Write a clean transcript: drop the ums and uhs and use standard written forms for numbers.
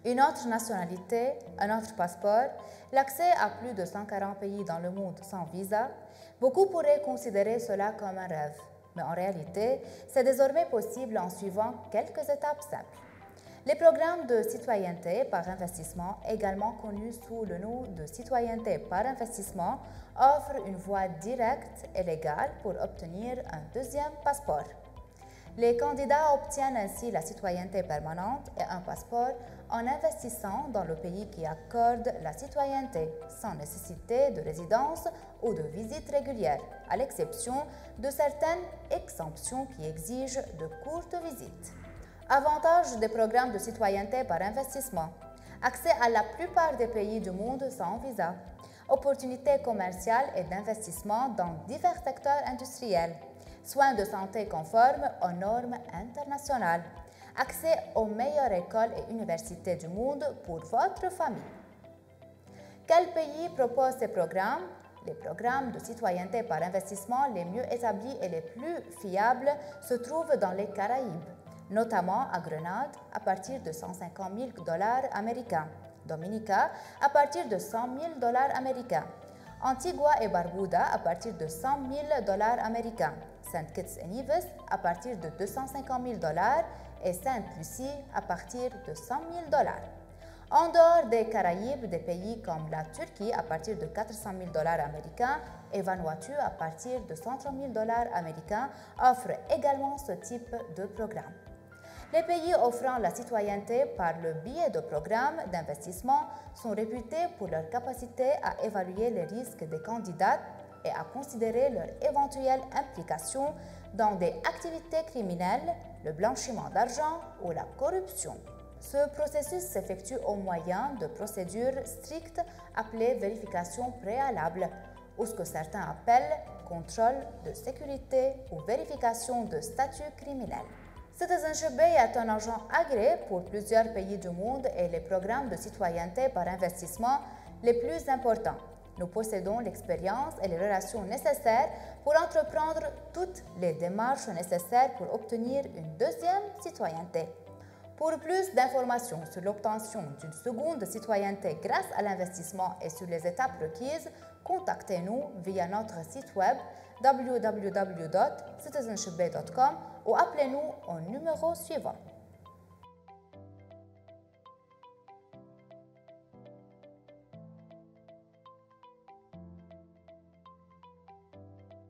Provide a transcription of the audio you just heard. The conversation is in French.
une autre nationalité, un autre passeport, l'accès à plus de 140 pays dans le monde sans visa, beaucoup pourraient considérer cela comme un rêve. Mais en réalité, c'est désormais possible en suivant quelques étapes simples. Les programmes de citoyenneté par investissement, également connus sous le nom de citoyenneté par investissement, offrent une voie directe et légale pour obtenir un deuxième passeport. Les candidats obtiennent ainsi la citoyenneté permanente et un passeport en investissant dans le pays qui accorde la citoyenneté, sans nécessité de résidence ou de visite régulière, à l'exception de certaines exemptions qui exigent de courtes visites. Avantages des programmes de citoyenneté par investissement. Accès à la plupart des pays du monde sans visa. Opportunités commerciales et d'investissement dans divers secteurs industriels. Soins de santé conformes aux normes internationales. Accès aux meilleures écoles et universités du monde pour votre famille. Quel pays propose ces programmes? Les programmes de citoyenneté par investissement les mieux établis et les plus fiables se trouvent dans les Caraïbes, notamment à Grenade à partir de 150 000 $ américains, Dominica à partir de 100 000 $ américains, Antigua et Barbuda à partir de 100 000 $ américains, Saint Kitts et Nevis à partir de 250 000 $ et Sainte-Lucie à partir de 100 000 $. En dehors des Caraïbes, des pays comme la Turquie à partir de 400 000 $ américains et Vanuatu à partir de 130 000 $ américains offrent également ce type de programme. Les pays offrant la citoyenneté par le biais de programmes d'investissement sont réputés pour leur capacité à évaluer les risques des candidats et à considérer leur éventuelle implication dans des activités criminelles, le blanchiment d'argent ou la corruption. Ce processus s'effectue au moyen de procédures strictes appelées vérification préalable, ou ce que certains appellent contrôle de sécurité ou vérification de statut criminel. Citizenship Bay est un agent agréé pour plusieurs pays du monde et les programmes de citoyenneté par investissement les plus importants. Nous possédons l'expérience et les relations nécessaires pour entreprendre toutes les démarches nécessaires pour obtenir une deuxième citoyenneté. Pour plus d'informations sur l'obtention d'une seconde citoyenneté grâce à l'investissement et sur les étapes requises, contactez-nous via notre site web www.citizenshipbay.com ou appelez-nous au numéro suivant.